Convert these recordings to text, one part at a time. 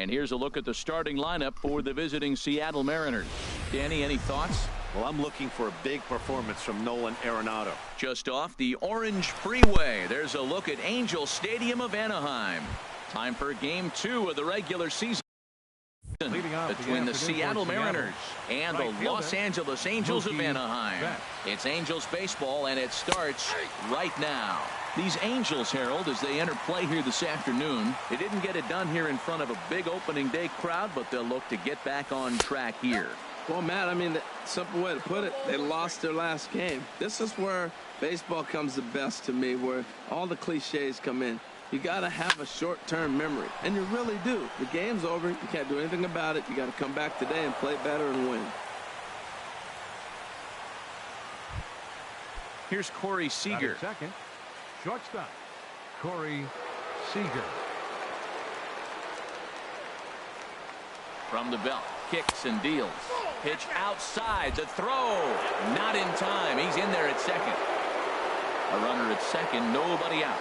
And here's a look at the starting lineup for the visiting Seattle Mariners. Danny, any thoughts? Well, I'm looking for a big performance from Nolan Arenado. Just off the Orange Freeway, there's a look at Angel Stadium of Anaheim. Time for Game 2 of the regular season between the Seattle Mariners and the Los Angeles Angels of Anaheim. It's Angels baseball, and it starts right now. These Angels, Harold, as they enter play here this afternoon, they didn't get it done here in front of a big opening day crowd, but they'll look to get back on track here. Well, Matt, I mean, the simple way to put it, they lost their last game. This is where baseball comes the best to me, where all the cliches come in. You got to have a short-term memory, and you really do. The game's over. You can't do anything about it. You got to come back today and play better and win. Here's Corey Seager. Second, shortstop, Corey Seager. From the belt, kicks and deals. Pitch outside, the throw. Not in time. He's in there at second. A runner at second, nobody out.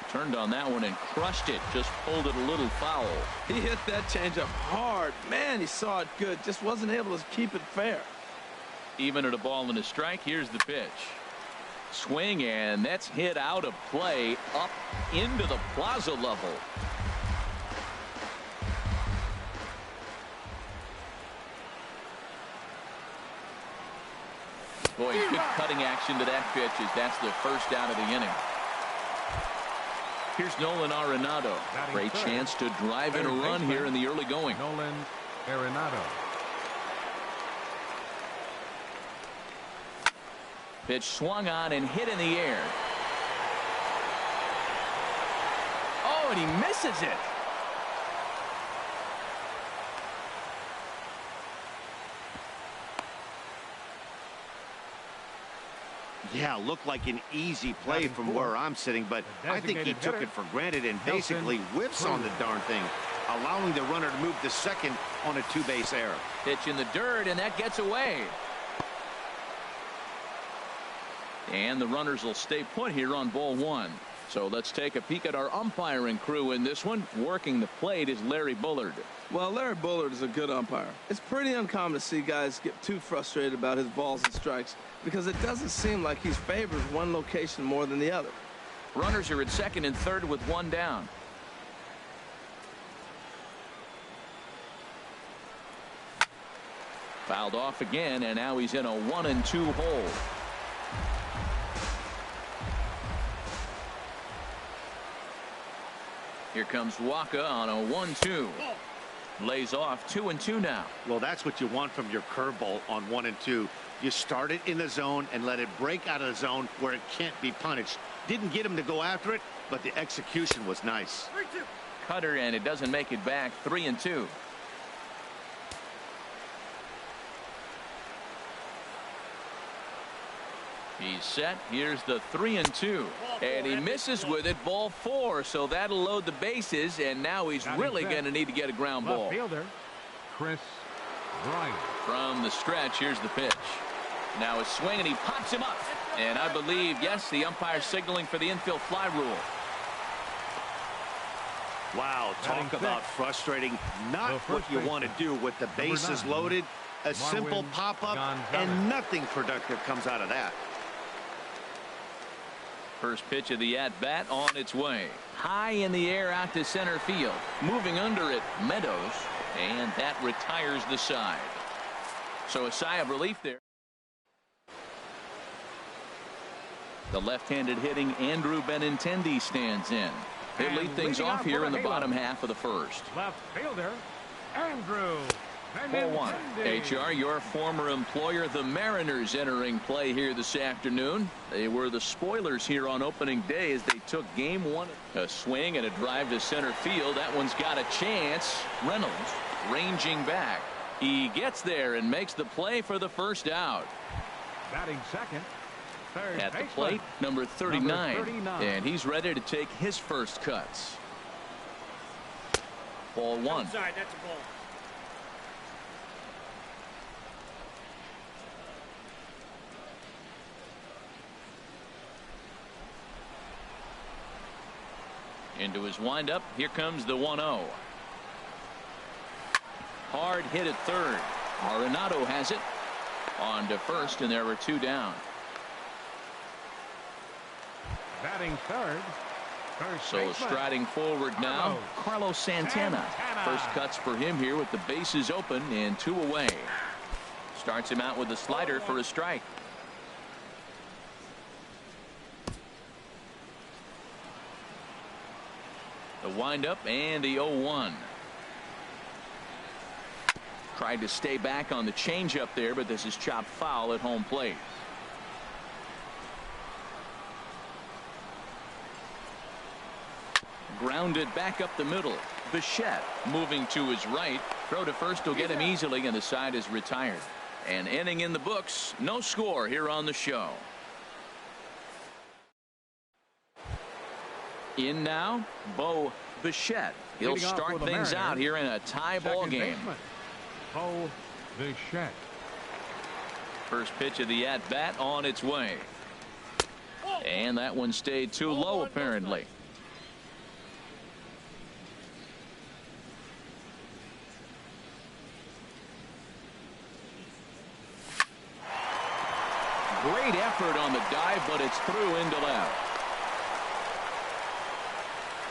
Turned on that one and crushed it. Just pulled it a little foul. He hit that changeup hard. Man, he saw it good. Just wasn't able to keep it fair. Even at a ball and a strike, here's the pitch. Swing, and that's hit out of play up into the plaza level. Boy, good cutting action to that pitch as that's the first out of the inning. Here's Nolan Arenado. Great chance to drive in a run here in the early going. Nolan Arenado. Pitch swung on and hit in the air. Oh, and he misses it. Yeah, looked like an easy play from where I'm sitting, but I think he took it for granted and basically whiffs on the darn thing, allowing the runner to move to second on a two-base error. Pitch in the dirt, and that gets away. And the runners will stay put here on ball one. So let's take a peek at our umpiring crew in this one. Working the plate is Larry Bullard. Well, Larry Bullard is a good umpire. It's pretty uncommon to see guys get too frustrated about his balls and strikes because it doesn't seem like he favors one location more than the other. Runners are at second and third with one down. Fouled off again, and now he's in a 1-2 hole. Here comes Waka on a 1-2. Lays off 2-2 now. Well, that's what you want from your curveball on 1 and 2. You start it in the zone and let it break out of the zone where it can't be punished. Didn't get him to go after it, but the execution was nice. Cutter, and it doesn't make it back. 3-2. He's set. Here's the 3-2, and he misses with it. Ball 4, so that'll load the bases, and now he's really going to need to get a ground ball. Fielder, Chris Bryant. From the stretch, here's the pitch. Now a swing, and he pops him up. And I believe, yes, the umpire signaling for the infield fly rule. Wow, talk about frustrating. Not what you want to do with the bases loaded. A simple pop-up, and nothing productive comes out of that. First pitch of the at-bat on its way. High in the air out to center field. Moving under it, Meadows. And that retires the side. So a sigh of relief there. The left-handed hitting Andrew Benintendi stands in. He'll lead things off here in the bottom half of the first. Left fielder, Andrew. 4-1. HR, your former employer, the Mariners, entering play here this afternoon. They were the spoilers here on opening day as they took game one. A swing and a drive to center field. That one's got a chance. Reynolds ranging back. He gets there and makes the play for the first out. Batting second. At the plate, number 39. And he's ready to take his first cuts. Ball 1. Outside, that's a ball. Into his windup. Here comes the 1-0. Hard hit at third. Arenado has it. On to first, and there were 2 down. Batting third. So striding forward now, Carlos Santana. First cuts for him here with the bases open and 2 away. Starts him out with a slider for a strike. The windup and the 0-1. Tried to stay back on the changeup there, but this is chopped foul at home plate. Grounded back up the middle. Bichette moving to his right. Throw to first will get him easily, and the side is retired. An inning in the books. No score here on the show. In now, Bo Bichette. He'll start things out here in a tie ball game. Bo Bichette. First pitch of the at-bat on its way. And that one stayed too low, apparently. Great effort on the dive, but it's through into left.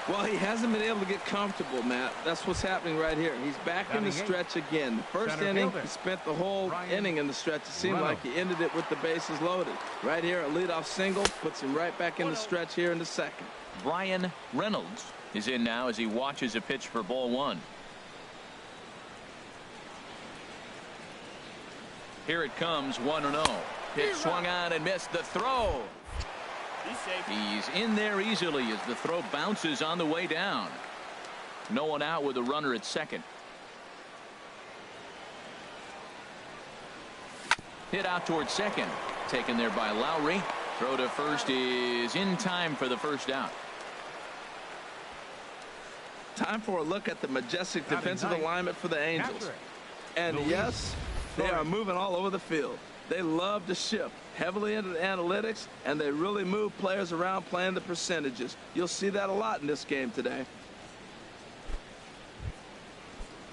Well, he hasn't been able to get comfortable, Matt. That's what's happening right here. He's back in the stretch again. The first inning, he spent the whole inning in the stretch. It seemed like he ended it with the bases loaded. Right here, a leadoff single puts him right back in the stretch here in the second. Brian Reynolds is in now as he watches a pitch for ball 1. Here it comes, 1-0. Pitch swung on and missed. The throw. He's in there easily as the throw bounces on the way down. No one out with a runner at second. Hit out towards second. Taken there by Lowry. Throw to first is in time for the first out. Time for a look at the majestic defensive alignment for the Angels. And yes, they are moving all over the field. They love to shift heavily into the analytics, and they really move players around playing the percentages. You'll see that a lot in this game today.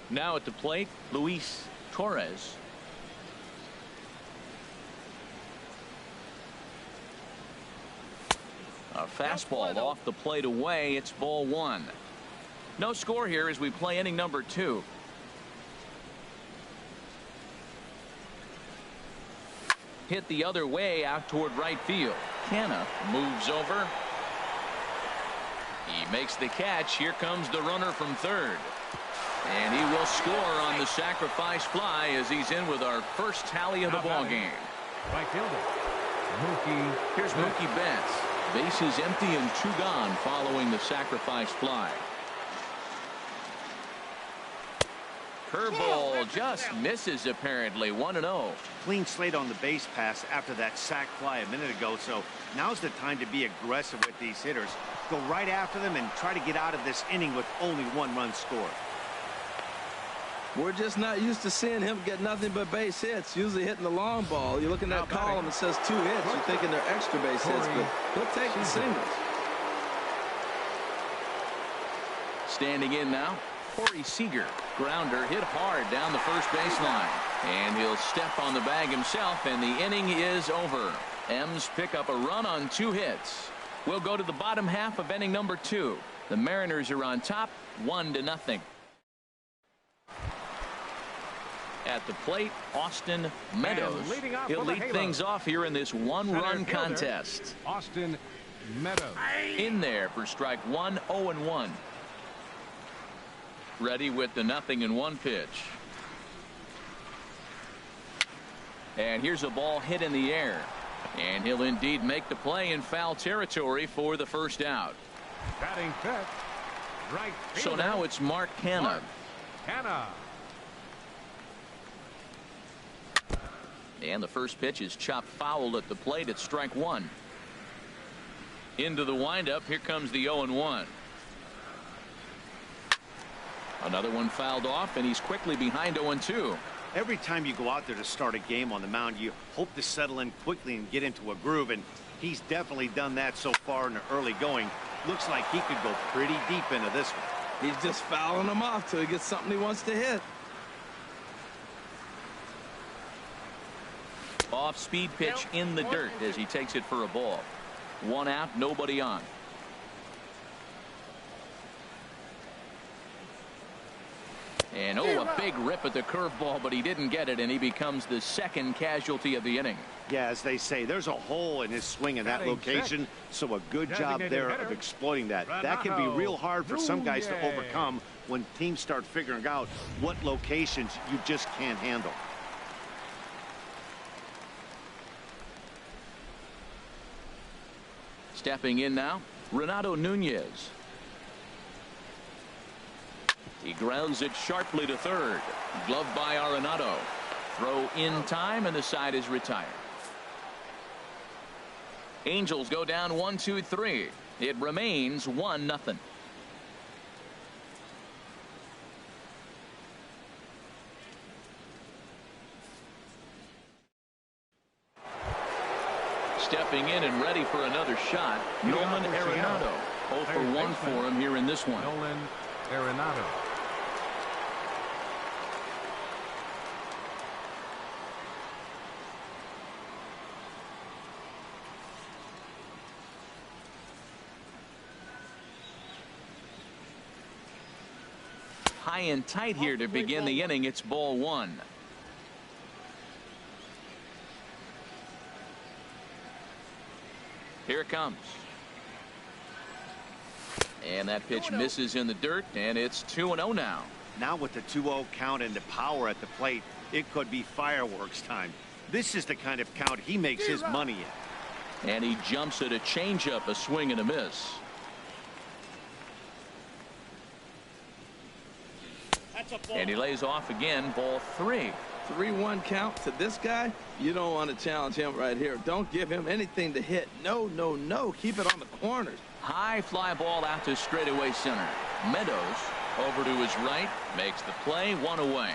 Now at the plate, Luis Torres. A fastball off the plate away. It's ball 1. No score here as we play inning number 2. Hit the other way out toward right field. Canna moves over. He makes the catch. Here comes the runner from third. And he will score on the sacrifice fly as he's in with our first tally of the ball game. Right fielder. Mookie. Here's Mookie Betts. Bases empty and 2 gone following the sacrifice fly. Curveball just misses apparently. 1-0. Clean slate on the base pass after that sac fly a minute ago, so now's the time to be aggressive with these hitters. Go right after them and try to get out of this inning with only 1 run scored. We're just not used to seeing him get nothing but base hits. Usually hitting the long ball. You look in that column, it says 2 hits. You're thinking they're extra base hits, but he'll take the singles. Standing in now, Corey Seager. Grounder hit hard down the first baseline. And he'll step on the bag himself, and the inning is over. M's pick up a run on 2 hits. We'll go to the bottom half of inning number 2. The Mariners are on top, 1-0. At the plate, Austin Meadows. He'll lead things off here in this 1-run contest. Austin Meadows. In there for strike 1, 0-1. Ready with the 0-1 pitch. And here's a ball hit in the air. And he'll indeed make the play in foul territory for the first out. Batting fifth. Right fielder. So now it's Mark Canha. Canha. And the first pitch is chopped foul at the plate at strike 1. Into the windup. Here comes the 0-1. Another one fouled off, and he's quickly behind 0-2. Every time you go out there to start a game on the mound, you hope to settle in quickly and get into a groove, and he's definitely done that so far in the early going. Looks like he could go pretty deep into this one. He's just fouling them off till he gets something he wants to hit. Off-speed pitch in the dirt as he takes it for a ball. 1 out, nobody on. And a big rip at the curveball, but he didn't get it, and he becomes the second casualty of the inning. Yeah, as they say, there's a hole in his swing in that location, so a good job there of exploiting that. That can be real hard for some guys to overcome when teams start figuring out what locations you just can't handle. Stepping in now, Renato Nunez. He grounds it sharply to third. Gloved by Arenado. Throw in time, and the side is retired. Angels go down 1-2-3. It remains 1-0. Stepping in and ready for another shot, Nolan Arenado. 0 for 1 for him here in this one. Nolan Arenado. High and tight here to begin the inning. It's ball 1. Here it comes. And that pitch misses in the dirt, and it's 2-0 now. Now with the 2-0 count and the power at the plate, it could be fireworks time. This is the kind of count he makes his money in. And he jumps at a changeup, a swing and a miss. And he lays off again, ball 3. 3-1 count to this guy. You don't want to challenge him right here. Don't give him anything to hit. No, no, no. Keep it on the corners. High fly ball out to straightaway center. Meadows over to his right, makes the play, 1 away.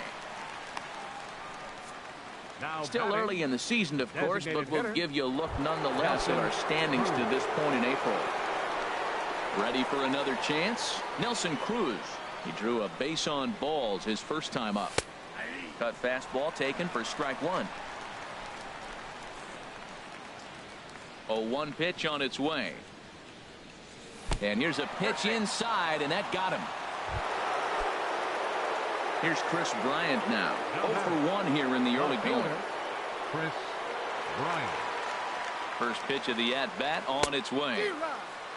Still early in the season, of course, but we'll give you a look nonetheless at our standings to this point in April. Ready for another chance? Nelson Cruz. He drew a base on balls his first time up. Cut fastball taken for strike 1. 0-1 pitch on its way. And here's a pitch inside, and that got him. Here's Chris Bryant now. 0 for 1 here in the early going. Chris Bryant. First pitch of the at-bat on its way.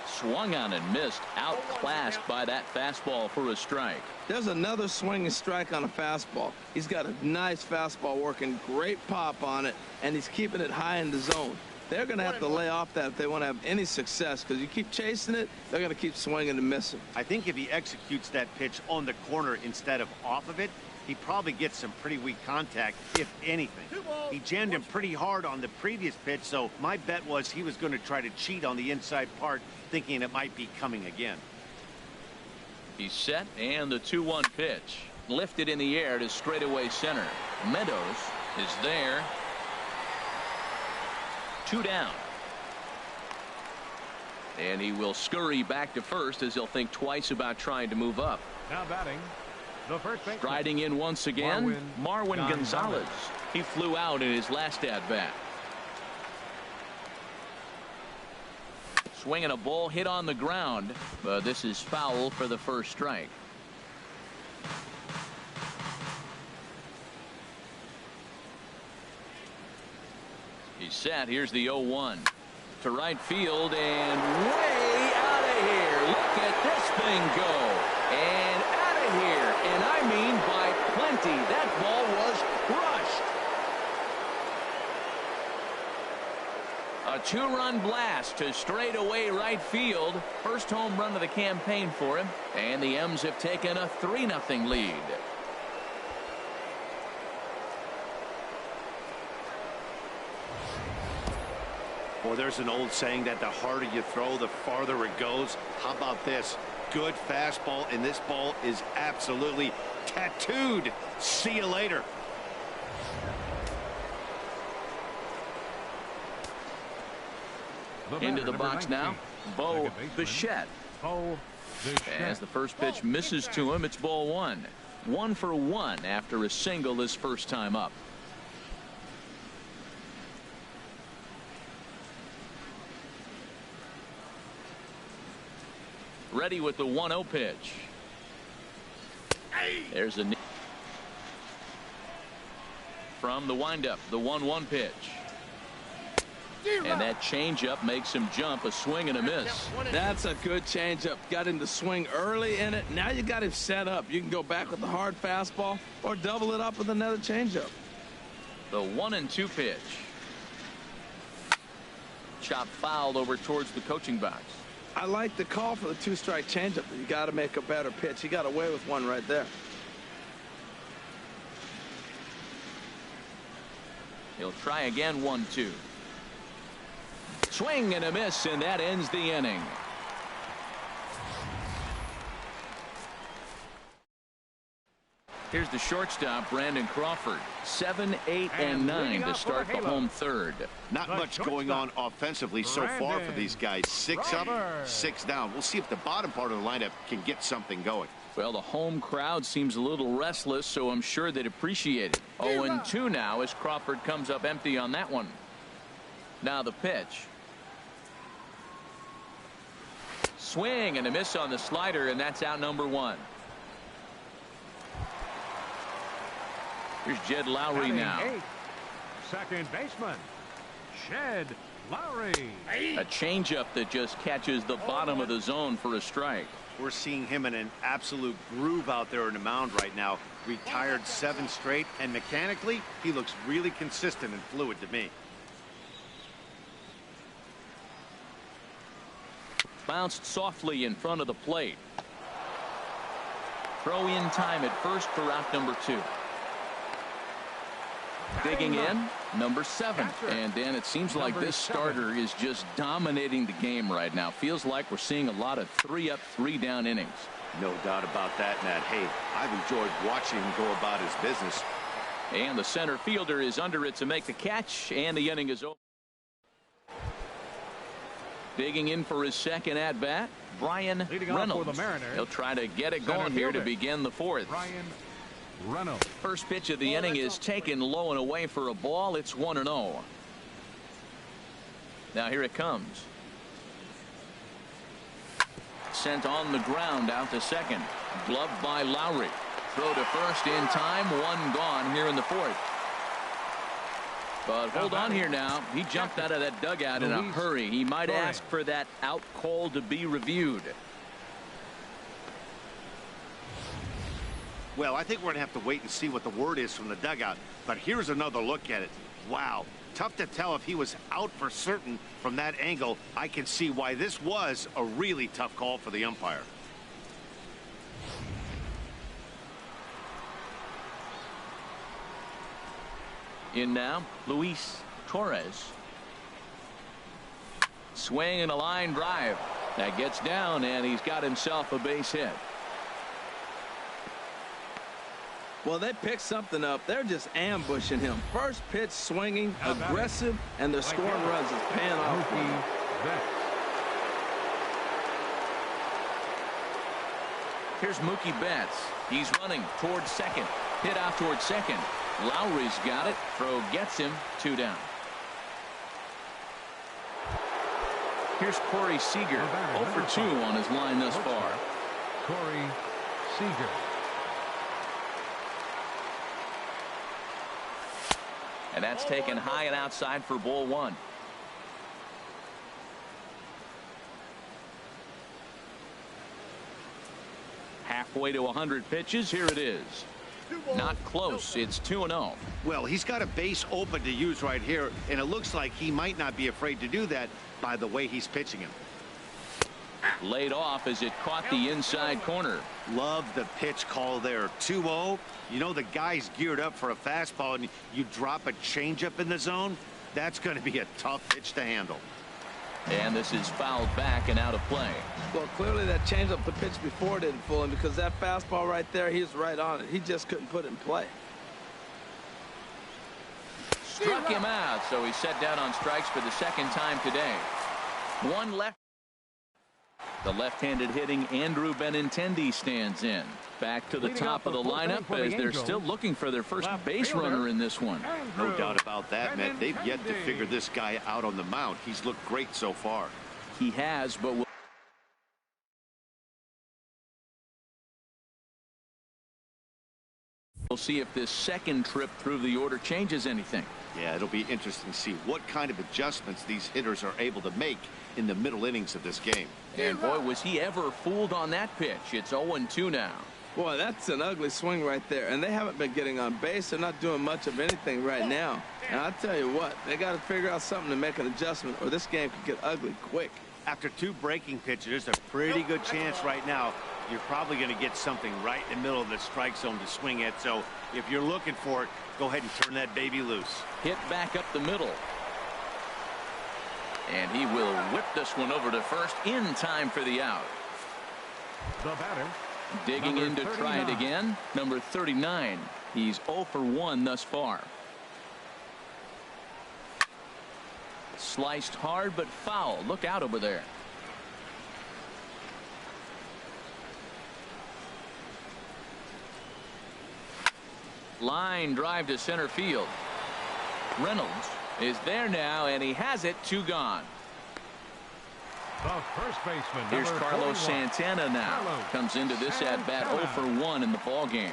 Swung on and missed. Outclassed by that fastball for a strike. There's another swinging strike on a fastball. He's got a nice fastball working, great pop on it, and he's keeping it high in the zone. They're going to have to lay off that if they want to have any success, because you keep chasing it, they're going to keep swinging and missing. I think if he executes that pitch on the corner instead of off of it, he probably gets some pretty weak contact, if anything. He jammed him pretty hard on the previous pitch, so my bet was he was going to try to cheat on the inside part, thinking it might be coming again. He's set, and the 2-1 pitch. Lifted in the air to straightaway center. Meadows is there. 2 down. And he will scurry back to first as he'll think twice about trying to move up. Now batting, the first baseman. Striding in once again, Marwin Gonzalez. He flew out in his last at-bat. Swinging a ball hit on the ground, but this is foul for the first strike. He's set. Here's the 0-1 to right field and way out of here. Look at this thing go, and out of here, and I mean by plenty. That ball was crushed. A 2-run blast to straightaway right field. First home run of the campaign for him, and the M's have taken a 3-0 lead. Or there's an old saying that the harder you throw, the farther it goes. How about this? Good fastball, and this ball is absolutely tattooed. See you later. Into the box now, Bo Bichette. Bo Bichette. As the first pitch misses to him, it's ball one. 1 for 1 after a single his first time up. Ready with the 1-0 pitch. There's a from the windup, the 1-1 pitch. And that changeup makes him jump. A swing and a miss. That's a good changeup. Got him to swing early in it. Now you got him set up. You can go back with the hard fastball or double it up with another changeup. The 1-2 pitch. Chop fouled over towards the coaching box. I like the call for the 2-strike changeup. You got to make a better pitch. He got away with one right there. He'll try again. 1-2. Swing and a miss, and that ends the inning. Here's the shortstop, Brandon Crawford. 7, 8, and 9 to start the home third. Not much going on offensively so far for these guys. 6 up, 6 down. We'll see if the bottom part of the lineup can get something going. Well, the home crowd seems a little restless, so I'm sure they'd appreciate it. 0-2 now as Crawford comes up empty on that one. Now the pitch. Swing and a miss on the slider, and that's out number 1. Here's Jed Lowry now. Second baseman, Jed Lowry. A changeup that just catches the bottom of the zone for a strike. We're seeing him in an absolute groove out there in the mound right now. Retired 7 straight, and mechanically, he looks really consistent and fluid to me. Bounced softly in front of the plate. Throw in time at first for out number 2. Digging in, number 7. And Dan, it seems like this starter is just dominating the game right now. Feels like we're seeing a lot of 3-up, 3-down innings. No doubt about that, Matt. Hey, I've enjoyed watching him go about his business. And the center fielder is under it to make the catch, and the inning is over. Digging in for his second at bat, Brian Reynolds. He'll try to get it going here to begin the 4th. Reynolds. First pitch of the inning is taken low and away for a ball. It's 1-0. Now here it comes. Sent on the ground out to second. Gloved by Lowry. Throw to first in time. 1 gone here in the 4th. But hold on here now. He jumped out of that dugout in a hurry. He might ask for that out call to be reviewed. Well, I think we're going to have to wait and see what the word is from the dugout. But here's another look at it. Wow. Tough to tell if he was out for certain from that angle. I can see why this was a really tough call for the umpire. In now, Luis Torres. Swing and a line drive. That gets down, and he's got himself a base hit. Well, they picked something up. They're just ambushing him. First pitch swinging, aggressive, and they're scoring runs. It's paying off. Here's Mookie Betts. He's running towards second. Hit out towards second. Lowry's got it. Throw gets him. 2 down. Here's Corey Seager. 0 for 2 on his line thus far. Corey Seager. And that's taken high and outside for ball 1. Halfway to 100 pitches. Here it is. Not close. It's 2-0. Well, he's got a base open to use right here, and it looks like he might not be afraid to do that by the way he's pitching him. Laid off as it caught the inside corner. Love the pitch call there. 2-0. You know the guy's geared up for a fastball, and you drop a changeup in the zone. That's going to be a tough pitch to handle. And this is fouled back and out of play. Well, clearly that changeup the pitch before didn't fool him, because that fastball right there, he's right on it. He just couldn't put it in play. Struck him out, so he's set down on strikes for the second time today. One left. The left-handed hitting Andrew Benintendi stands in. Back to the top of the lineup as they're still looking for their first base runner in this one. No doubt about that, Matt. They've yet to figure this guy out on the mound. He's looked great so far. He has, but we'll see if this second trip through the order changes anything. Yeah, it'll be interesting to see what kind of adjustments these hitters are able to make in the middle innings of this game. And boy, was he ever fooled on that pitch. It's 0-2 now. Boy, that's an ugly swing right there. And they haven't been getting on base. They're not doing much of anything right now. And I'll tell you what, they got to figure out something to make an adjustment or this game could get ugly quick. After 2 breaking pitches, there's a pretty good chance right now you're probably going to get something right in the middle of the strike zone to swing at. So if you're looking for it, go ahead and turn that baby loose. Hit back up the middle. And he will whip this one over to first in time for the out. The batter. Digging in to try it again. Number 39. He's 0 for 1 thus far. Sliced hard but foul. Look out over there. Line drive to center field. Reynolds is there now, and he has it. 2 gone. The first baseman. Here's number Carlos 41. Santana now. Carlos Comes into this at bat 0 for 1 in the ball game.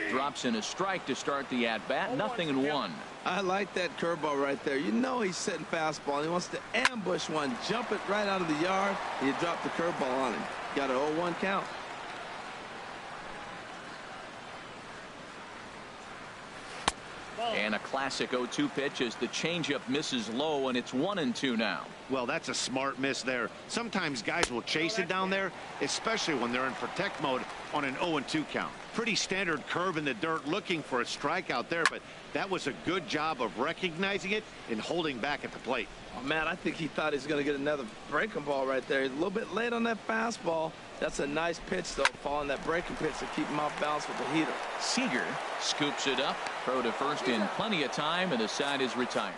Drops in a strike to start the at bat. 0-1. I like that curveball right there. You know he's setting fastball. He wants to ambush one, jump it right out of the yard. You drop the curveball on him. Got an 0-1 count. And a classic 0-2 pitch as the changeup misses low, and it's 1-2 now. Well, that's a smart miss there. Sometimes guys will chase it down there, especially when they're in protect mode on an 0-2 count. Pretty standard curve in the dirt, looking for a strikeout there, but that was a good job of recognizing it and holding back at the plate. Oh, man, I think he thought he was going to get another breaking ball right there. He's a little bit late on that fastball. That's a nice pitch, though, following that breaking pitch to keep him off balance with the heater. Seager scoops it up. Throw to first in plenty of time, and the side is retired.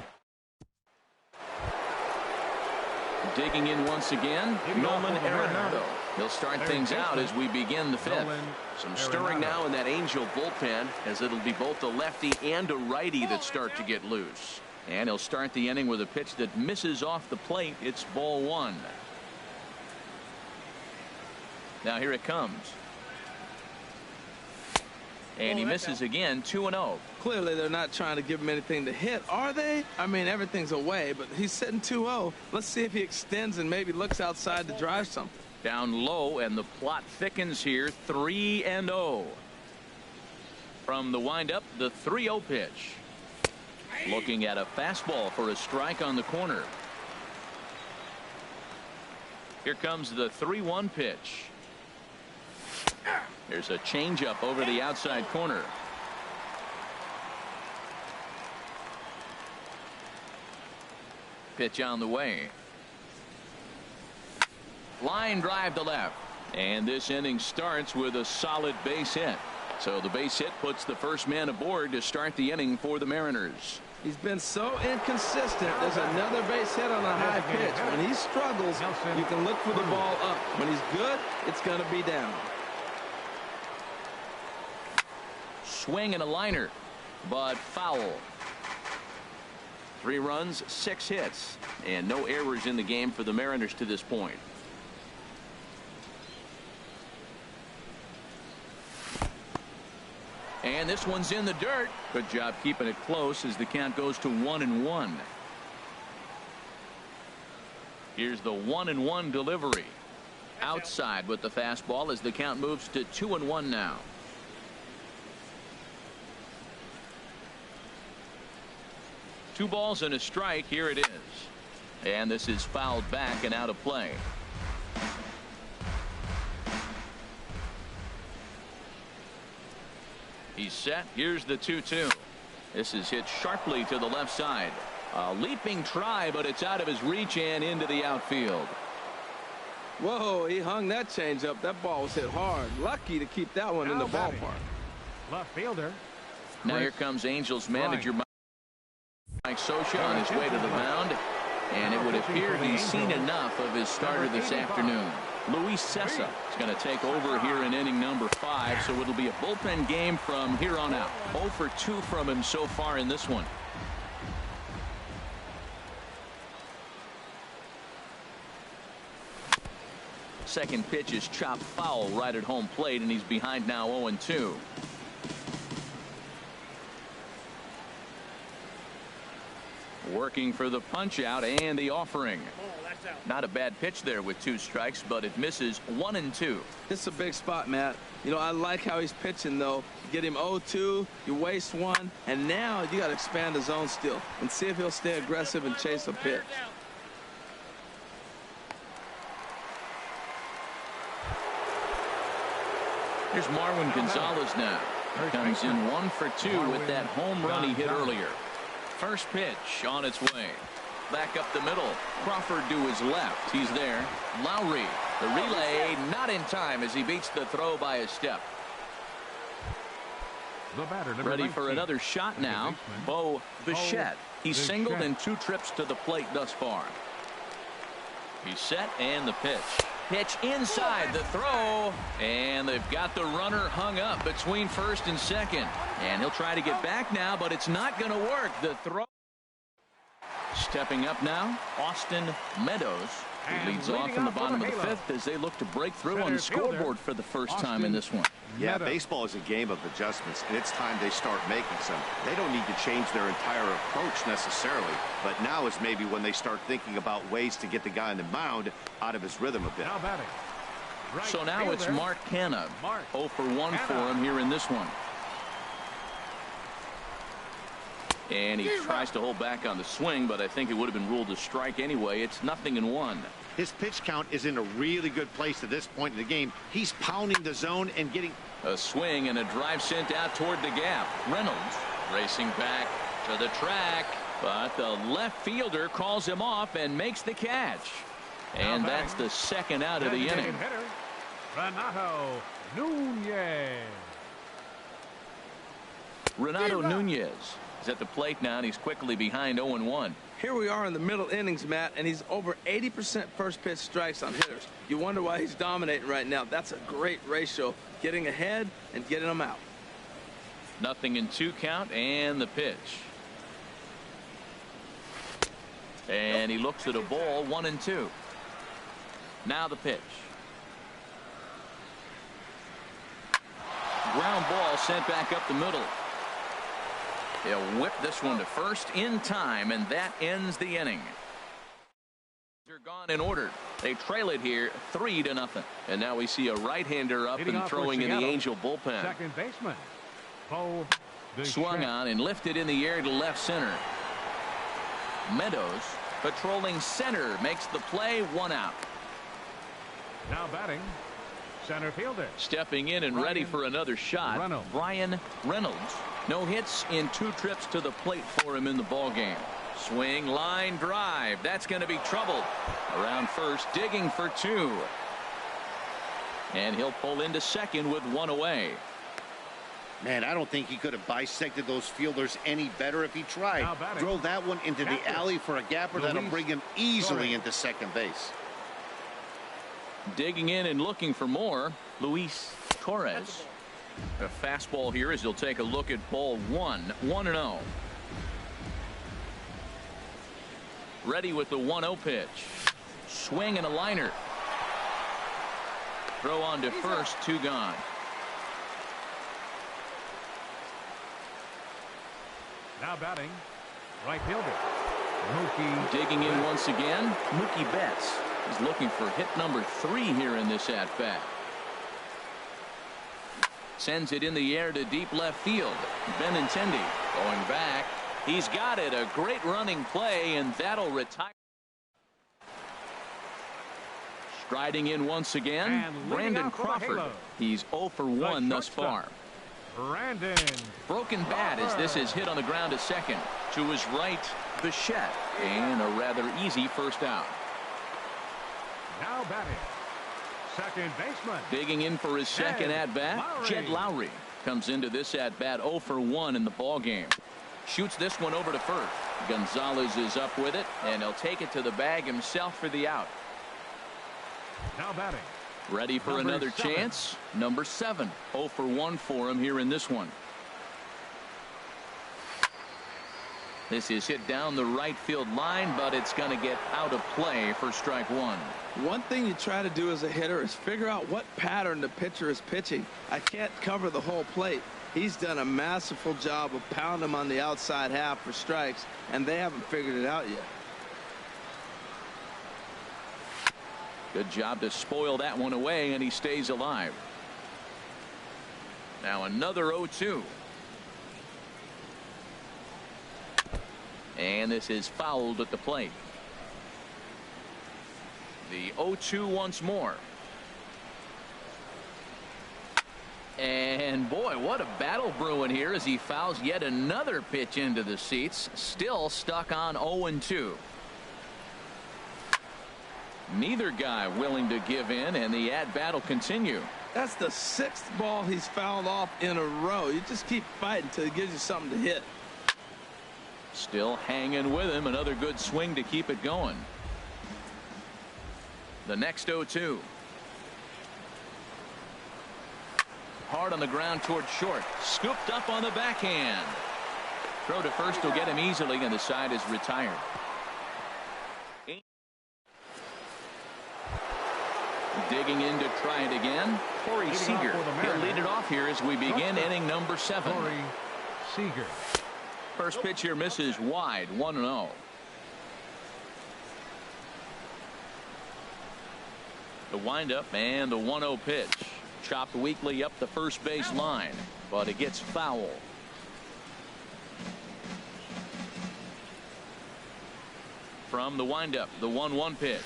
Digging in once again, Nolan Arenado. He'll start things out as we begin the 5th. Some stirring now in that Angel bullpen, as it'll be both a lefty and a righty that start to get loose. And he'll start the inning with a pitch that misses off the plate. It's ball 1. Now here it comes. And he misses again. 2-0. Clearly they're not trying to give him anything to hit, are they? I mean, everything's away, but he's sitting 2-0. Let's see if he extends and maybe looks outside to drive something. Down low, and the plot thickens here. 3-0. From the windup, the 3-0 pitch. Looking at a fastball for a strike on the corner. Here comes the 3-1 pitch. There's a changeup over the outside corner. Pitch on the way. Line drive to left. And this inning starts with a solid base hit. So the base hit puts the first man aboard to start the inning for the Mariners. He's been so inconsistent. There's another base hit on a high pitch. When he struggles, you can look for the ball up. When he's good, it's going to be down. Swing and a liner, but foul. 3 runs, 6 hits, and no errors in the game for the Mariners to this point. And this one's in the dirt. Good job keeping it close as the count goes to 1-1. Here's the 1-1 delivery. Outside with the fastball as the count moves to 2-1 now. Two balls and a strike. Here it is. And this is fouled back and out of play. He's set. Here's the 2-2. This is hit sharply to the left side. A leaping try, but it's out of his reach and into the outfield. Whoa, he hung that change up. That ball was hit hard. Lucky to keep that one in the ballpark. Left fielder. Now here comes Angels manager Mike Scioscia on his way to the mound. And it would appear he's seen enough of his starter this afternoon. Luis Cessa is going to take over here in inning number 5, so it'll be a bullpen game from here on out. 0 for 2 from him so far in this one. Second pitch is chopped foul right at home plate, and he's behind now 0-2. Working for the punch out and the offering. Not a bad pitch there with 2 strikes, but it misses 1-2. It's a big spot, Matt. You know, I like how he's pitching, though. You get him 0-2, you waste 1, and now you got to expand the zone still and see if he'll stay aggressive and chase a pitch. Here's Marwin Gonzalez now. Comes in 1 for 2 with that home run he hit earlier. First pitch on its way. Back up the middle. Crawford to his left. He's there. Lowry. The relay not in time as he beats the throw by a step. Ready for another shot now. Bo Bichette. He's singled in 2 trips to the plate thus far. He's set and the pitch. Pitch inside the throw, and they've got the runner hung up between first and second, and he'll try to get back now, but it's not going to work. The throw. Stepping up now, Austin Meadows. He leads off in the bottom of the 5th as they look to break through on the scoreboard for the first time in this one. Yeah, baseball is a game of adjustments, and it's time they start making some. They don't need to change their entire approach necessarily, but now is maybe when they start thinking about ways to get the guy on the mound out of his rhythm a bit. So now it's Mark Canha. 0 for 1 for him here in this one. And he tries to hold back on the swing, but I think it would have been ruled a strike anyway. It's 0-1. His pitch count is in a really good place at this point in the game. He's pounding the zone and getting a swing and a drive sent out toward the gap. Reynolds racing back to the track, but the left fielder calls him off and makes the catch. And that's the second out of the inning. Renato Nunez is at the plate now, and he's quickly behind 0-1. Here we are in the middle innings, Matt, and he's over 80% first pitch strikes on hitters. You wonder why he's dominating right now. That's a great ratio, getting ahead and getting them out. 0-2 count, and the pitch. And he looks at a ball, 1-2. Now the pitch. Ground ball sent back up the middle. They'll whip this one to first in time, and that ends the inning. They're gone in order. They trail it here 3-0. And now we see a right-hander up and throwing in the Angel bullpen. Second baseman. Swung on and lifted in the air to left center. Meadows patrolling center makes the play, 1 out. Now batting, center fielder. Stepping in and ready for another shot, Brian Reynolds. No hits in 2 trips to the plate for him in the ballgame. Swing, line drive. That's going to be trouble. Around first, digging for 2. And he'll pull into second with 1 away. Man, I don't think he could have bisected those fielders any better if he tried. Drove that one into the alley for a gapper that'll bring him easily into second base. Digging in and looking for more, Luis Torres. A fastball here as he'll take a look at ball 1. 1-0. Ready with the 1-0 pitch. Swing and a liner. Throw on to first, 2 gone. Now batting, right fielder. Mookie. Digging in once again, Mookie Betts is looking for hit number 3 here in this at-bat. Sends it in the air to deep left field. Benintendi going back. He's got it. A great running play, and that'll retire. Striding in once again, Brandon Crawford. He's 0 for 1 thus far. Brandon. Broken bat as this is hit on the ground to second. To his right, Bichette. And a rather easy first out. Now batting, second baseman. Digging in for his second at-bat, Jed Lowry comes into this at-bat 0 for 1 in the ballgame. Shoots this one over to first. Gonzalez is up with it, and he'll take it to the bag himself for the out. Now batting. Ready for Number another 7. chance. Number 7. 0 for 1 for him here in this one. This is hit down the right field line, but it's going to get out of play for strike 1. One thing you try to do as a hitter is figure out what pattern the pitcher is pitching. I can't cover the whole plate. He's done a masterful job of pounding him on the outside half for strikes, and they haven't figured it out yet. Good job to spoil that one away, and he stays alive. Now another 0-2. And this is fouled at the plate. The 0-2 once more. And boy, what a battle brewing here as he fouls yet another pitch into the seats. Still stuck on 0-2. Neither guy willing to give in, and the at-bat will continue. That's the 6th ball he's fouled off in a row. You just keep fighting until he gives you something to hit. Still hanging with him. Another good swing to keep it going. The next 0-2. Hard on the ground toward short. Scooped up on the backhand. Throw to first will get him easily, and the side is retired. Digging in to try it again. Corey Seager. He'll lead it off here as we begin inning number 7. Corey Seager. First pitch here misses wide. 1-0. The windup and the 1-0 pitch. Chopped weakly up the first base line, but it gets foul. From the windup, the 1-1 pitch.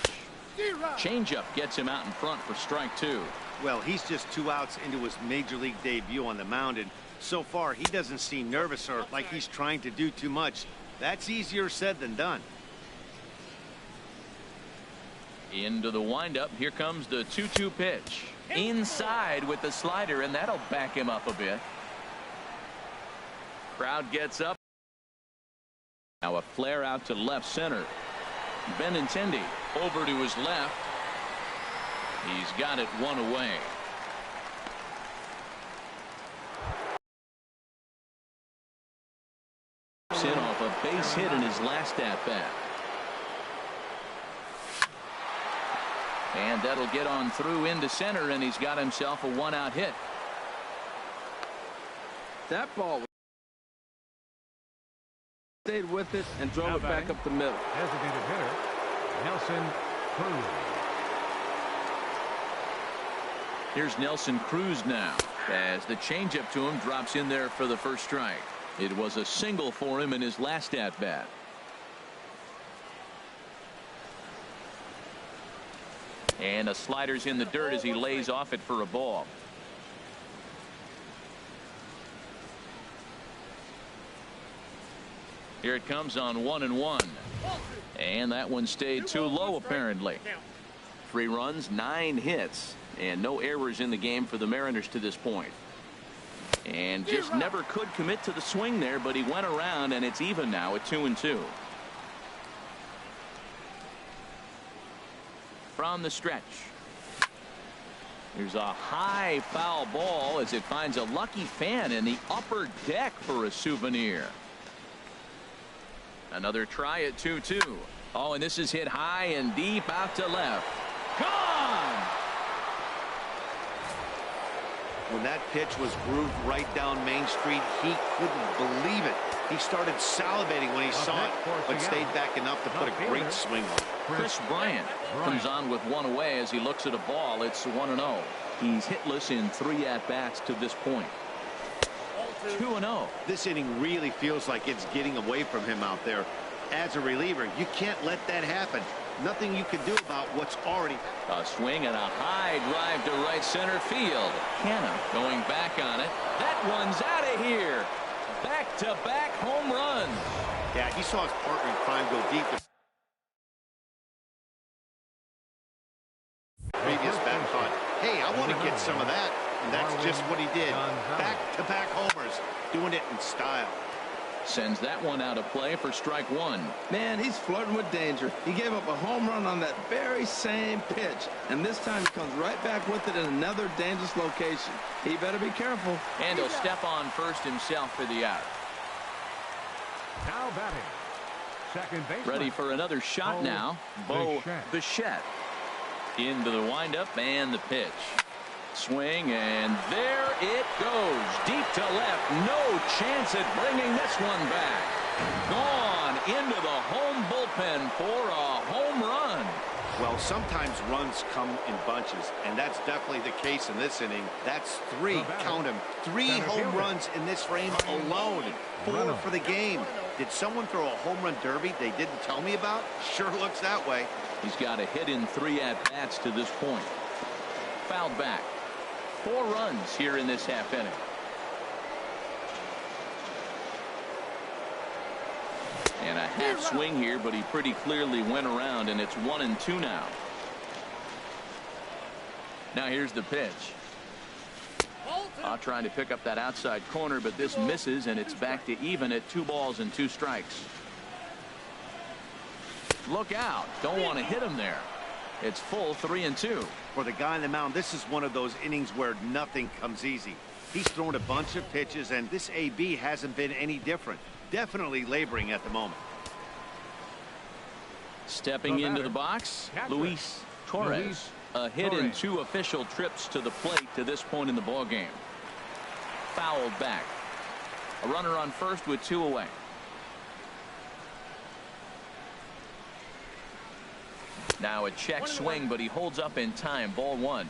Changeup gets him out in front for strike 2. Well, he's just 2 outs into his major league debut on the mound, and so far he doesn't seem nervous or like he's trying to do too much. That's easier said than done. Into the windup. Here comes the 2-2 pitch. Inside with the slider, and that'll back him up a bit. Crowd gets up. Now a flare out to left center. Benintendi over to his left. He's got it 1 away. In off a base hit in his last at bat. And that'll get on through into center, and he's got himself a 1-out hit. That ball stayed with it and drove it back up the middle. Designated hitter Nelson Cruz. Here's Nelson Cruz now as the changeup to him drops in there for the first strike. It was a single for him in his last at bat. And a slider's in the dirt as he lays off it for a ball. Here it comes on 1-1. And that one stayed too low apparently. 3 runs, 9 hits, and no errors in the game for the Mariners to this point. And just never could commit to the swing there, but he went around, and it's even now at 2-2. From the stretch. Here's a high foul ball as it finds a lucky fan in the upper deck for a souvenir. Another try at 2-2. Oh, and this is hit high and deep out to left. Gone! When that pitch was grooved right down Main Street, he couldn't believe it. He started salivating when he saw it, but stayed back enough to put a great swing on it. Chris Bryant comes on with 1 away as he looks at a ball. It's 1-0. He's hitless in 3 at-bats to this point. 2-0. This inning really feels like it's getting away from him out there. As a reliever, you can't let that happen. Nothing you can do about what's already. A swing and a high drive to right center field. Canna going back on it. That one's out of here. Back-to-back home runs. Yeah, he saw his partner in crime go deep. Previous bat thought, hey, I want to get some of that. And that's just what he did. Back-to-back homers, doing it in style. Sends that one out of play for strike one. Man, he's flirting with danger. He gave up a home run on that very same pitch, and this time he comes right back with it in another dangerous location. He better be careful. And he'll step on first himself for the out. Now batting, second baseman. Ready for another shot now. Bo Bichette. Into the windup and the pitch. Swing, and there it goes. Deep to left. No chance at bringing this one back. Gone into the home bullpen for a home run. Well, sometimes runs come in bunches, and that's definitely the case in this inning. That's three, count them, 3 home runs in this frame alone. 4 for the game. Did someone throw a home run derby they didn't tell me about? Sure looks that way. He's got a hit in 3 at-bats to this point. Fouled back. 4 runs here in this half inning. And a half swing here, but he pretty clearly went around, and it's 1-2 now. Now here's the pitch. Trying to pick up that outside corner, but this misses, and it's back to even at 2 balls and 2 strikes. Look out. Don't want to hit him there. It's full 3-2. For the guy on the mound, this is one of those innings where nothing comes easy. He's thrown a bunch of pitches, and this AB hasn't been any different. Definitely laboring at the moment. Stepping into the box, Luis Torres. A hit in 2 official trips to the plate to this point in the ball game. Fouled back. A runner on first with 2 away. Now a check swing, but he holds up in time. Ball 1.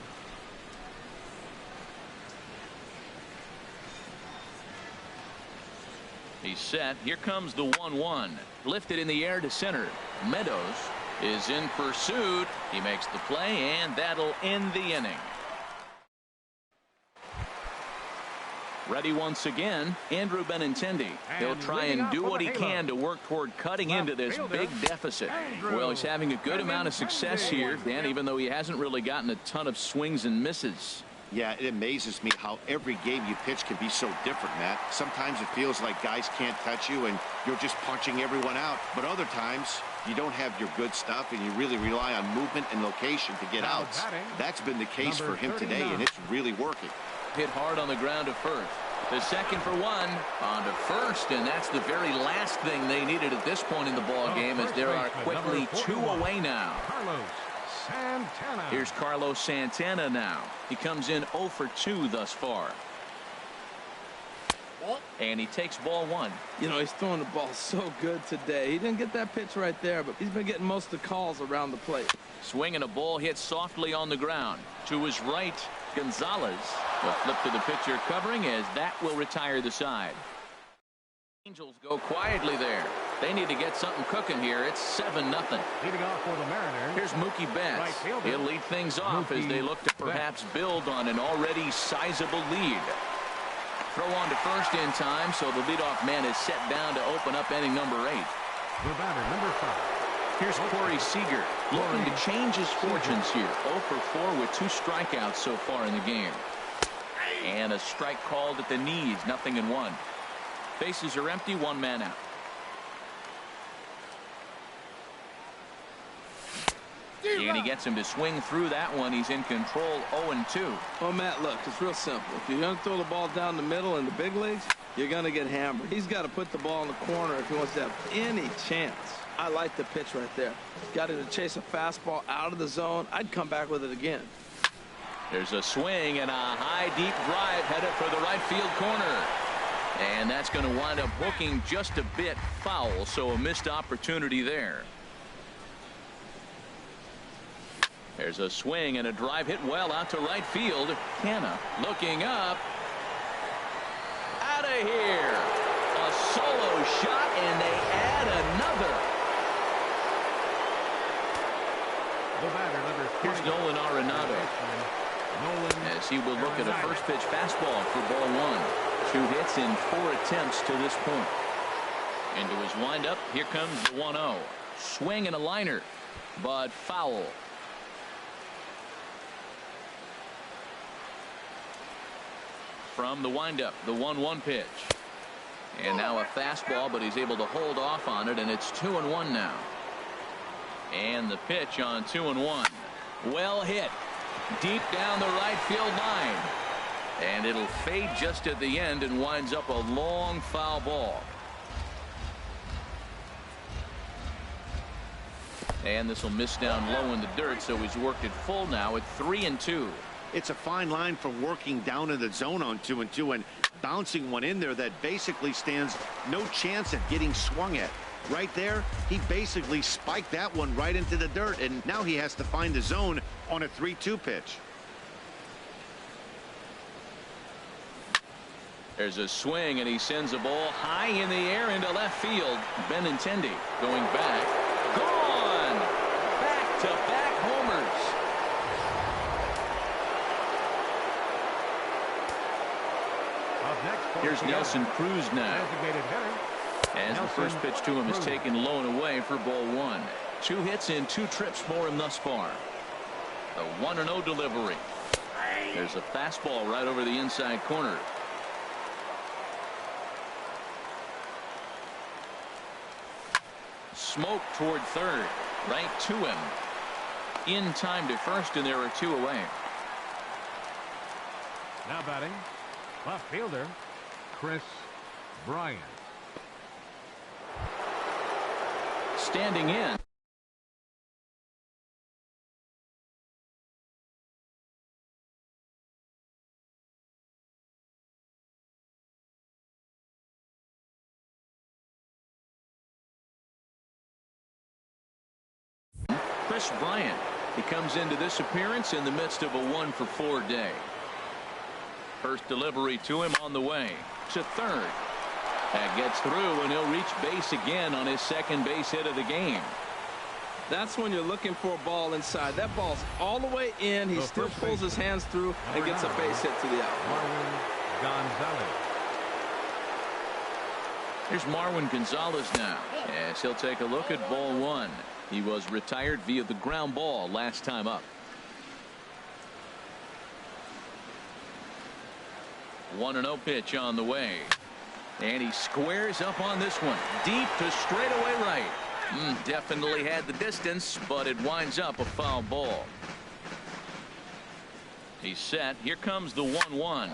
He's set. Here comes the 1-1. Lifted in the air to center. Meadows is in pursuit. He makes the play, and that'll end the inning. Ready once again, Andrew Benintendi. He'll try and do what he can to work toward cutting into this big deficit. Well, he's having a good amount of success here, Dan, even though he hasn't really gotten a ton of swings and misses. Yeah, it amazes me how every game you pitch can be so different, Matt. Sometimes it feels like guys can't touch you and you're just punching everyone out. But other times you don't have your good stuff and you really rely on movement and location to get outs. That's been the case for him today, and it's really working. Hit hard on the ground to first. The second for 1 on to first, and that's the very last thing they needed at this point in the ball game, as there are quickly 2 away now. Santana. Here's Carlos Santana now. He comes in 0 for 2 thus far. And he takes ball 1. You know, he's throwing the ball so good today. He didn't get that pitch right there, but he's been getting most of the calls around the plate. Swinging a ball hit softly on the ground. To his right, Gonzalez. The flip to the pitcher covering, as that will retire the side. Angels go quietly there. They need to get something cooking here. It's 7-0. Leading off for the Mariners. Here's Mookie Betts. He'll lead things off as they look to perhaps build on an already sizable lead. Throw on to first in time, so the leadoff man is set down to open up inning number 8. The batter, number 5. Here's Corey Seager, looking to change his fortunes here. 0 for 4 with 2 strikeouts so far in the game. And a strike called at the knees, 0-1. Bases are empty, 1 man out. And he gets him to swing through that one. He's in control, 0-2. Well, Matt, look, it's real simple. If you're going to throw the ball down the middle in the big leagues, you're going to get hammered. He's got to put the ball in the corner if he wants to have any chance. I like the pitch right there. Got him to chase a fastball out of the zone. I'd come back with it again. There's a swing and a high, deep drive headed for the right field corner. And that's going to wind up hooking just a bit foul, so a missed opportunity there. There's a swing and a drive hit well out to right field. Canna looking up. Out of here. A solo shot, and they add another. The batter, number 3. Here's Nolan Arenado, as he will look at a first pitch fastball for ball 1. 2 hits in 4 attempts to this point. Into his windup. Here comes the 1-0. Swing and a liner, but foul. From the windup, the 1-1 pitch. And now a fastball, but he's able to hold off on it, and it's 2-1 now. And the pitch on 2-1. Well hit. Deep down the right field line. And it'll fade just at the end and winds up a long foul ball. And this will miss down low in the dirt, so he's worked it full now at 3-2. It's a fine line from working down in the zone on 2-2 and bouncing one in there that basically stands no chance at getting swung at. Right there, he basically spiked that one right into the dirt, and now he has to find the zone on a 3-2 pitch. There's a swing, and he sends a ball high in the air into left field. Benintendi going back. Gone! Back-to-back homers. Up next, Here's Nelson Cruz now. Designated hitter. As the first pitch to him is taken low and away for ball one. 2 hits and 2 trips for him thus far. The 1-0 delivery. There's a fastball right over the inside corner. Smoke toward third. Right to him. In time to first, and there are 2 away. Now batting, left fielder, Chris Bryant. Standing in. Chris Bryant. He comes into this appearance in the midst of a 1-for-4 day. First delivery to him on the way to third. That gets through, and he'll reach base again on his second base hit of the game. That's when you're looking for a ball inside. That ball's all the way in. He still pulls his hands through and gets a base hit to the out. Marwin Gonzalez. Here's Marwin Gonzalez now, as he'll take a look at ball one. He was retired via the ground ball last time up. 1-0 pitch on the way. And he squares up on this one. Deep to straightaway right. Definitely had the distance, but it winds up a foul ball. He's set. Here comes the 1-1.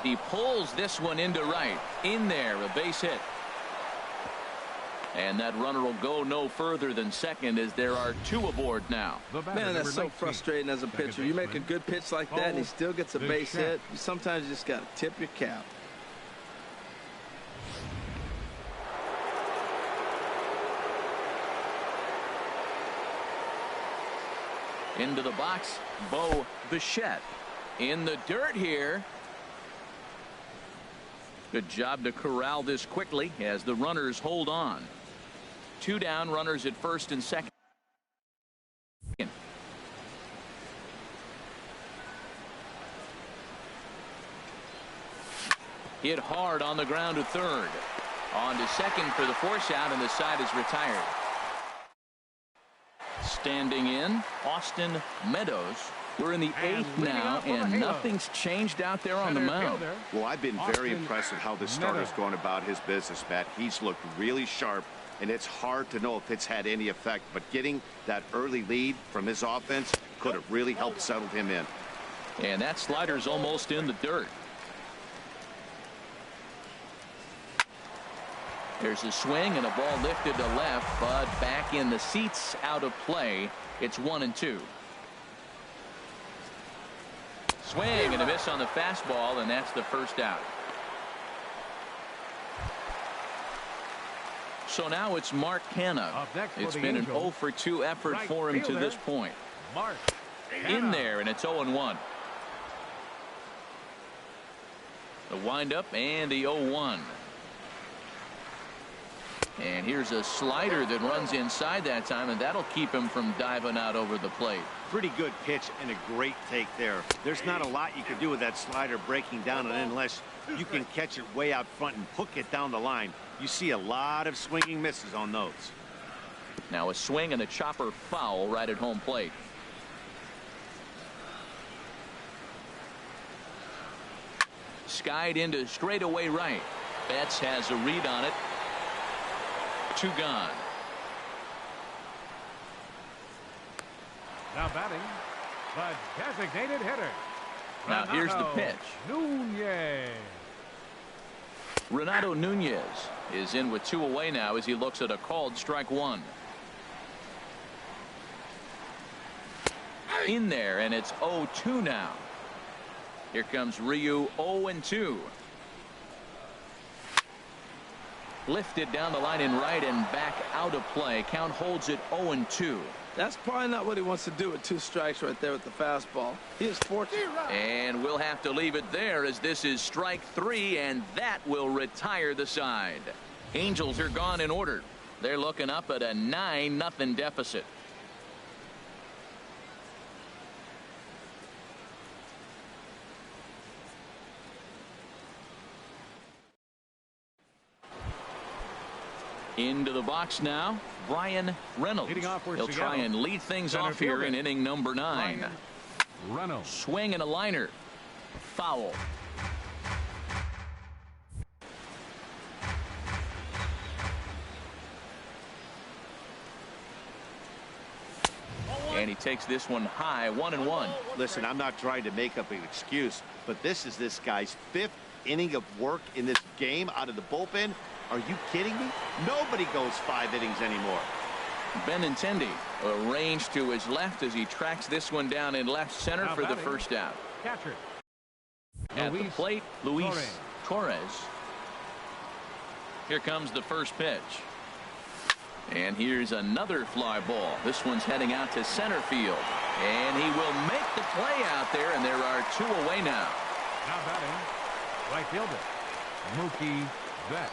He pulls this one into right. In there, a base hit. And that runner will go no further than second, as there are 2 aboard now. Man, that's so frustrating as a pitcher. You make a good pitch like that and he still gets a base hit. Sometimes you just got to tip your cap. Into the box, Bo Bichette. In the dirt here. Good job to corral this quickly as the runners hold on. 2 down, runners at first and second. Hit hard on the ground to third. On to second for the force out, and the side is retired. Standing in, Austin Meadows. We're in the 8th now, and nothing's changed out there on the mound. Well, I've been very impressed with how this starter's going about his business, Matt. He's looked really sharp, and it's hard to know if it's had any effect. But getting that early lead from his offense could have really helped settle him in. And that slider's almost in the dirt. There's a swing and a ball lifted to left, but back in the seats, out of play. It's 1-2. Swing and a miss on the fastball, and that's the first out. So now it's Mark Canha. It's been an 0-for-2 effort for him to this point. In there, and it's 0-1. The windup and the 0-1. And here's a slider that runs inside that time, and that'll keep him from diving out over the plate. Pretty good pitch and a great take there. There's not a lot you can do with that slider breaking down, and unless you can catch it way out front and hook it down the line, you see a lot of swinging misses on those. Now a swing and a chopper foul right at home plate. Skied into straightaway right. Betts has a read on it. 2 gone. Now batting, the designated hitter. Now here's the pitch. Nunez. Renato Nunez is in with 2 away now as he looks at a called strike 1. In there, and it's 0-2 now. Here comes Ryu, 0-2. Lifted down the line in right and back out of play. Count holds it 0-2. That's probably not what he wants to do with 2 strikes right there with the fastball. He is fortunate. And we'll have to leave it there as this is strike 3, and that will retire the side. Angels are gone in order. They're looking up at a 9-0 deficit. Into the box now, Brian Reynolds. He'll try and lead things off here in inning number 9. Reynolds. Swing and a liner. Foul. And he takes this one high, 1-1. Listen, I'm not trying to make up an excuse, but this is this guy's 5th inning of work in this game out of the bullpen. Are you kidding me? Nobody goes 5 innings anymore. Benintendi arranged to his left as he tracks this one down in left center for the first out. Catcher. At the plate, Luis Torres. Here comes the first pitch. And here's another fly ball. This one's heading out to center field. And he will make the play out there, and there are 2 away now. Now batting, right fielder, Mookie Betts.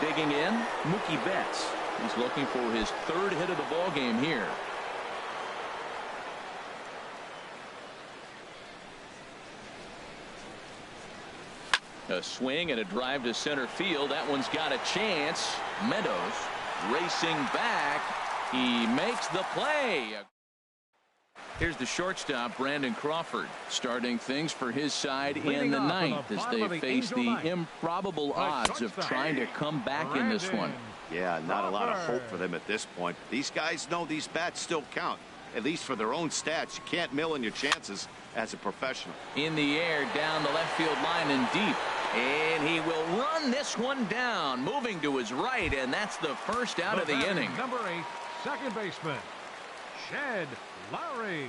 Digging in, Mookie Betts. He's looking for his 3rd hit of the ball game here. A swing and a drive to center field. That one's got a chance. Meadows racing back. He makes the play. Here's the shortstop, Brandon Crawford, starting things for his side in the 9th as they face the improbable odds of trying to come back in this one. Yeah, not a lot of hope for them at this point. These guys know these bats still count, at least for their own stats. You can't mill in your chances as a professional. In the air, down the left field line and deep. And he will run this one down, moving to his right, and that's the first out of the inning. Number 8, second baseman, Shed Lowry.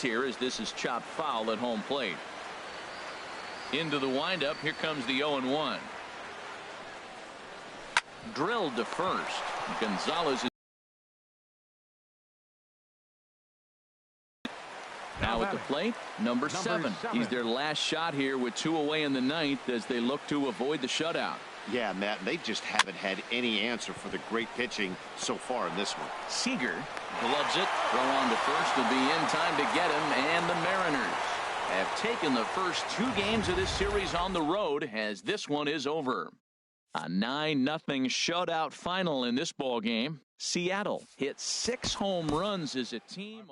Here as this is chopped foul at home plate. Into the windup. Here comes the 0-1. Drilled to first. Gonzalez is now at the plate, number 7. He's their last shot here with 2 away in the 9th as they look to avoid the shutout. Yeah, Matt, they just haven't had any answer for the great pitching so far in this one. Seager gloves it. Throw on to first to be in time to get him. And the Mariners have taken the first 2 games of this series on the road as this one is over. A 9-0 shutout final in this ball game. Seattle hit 6 home runs as a team.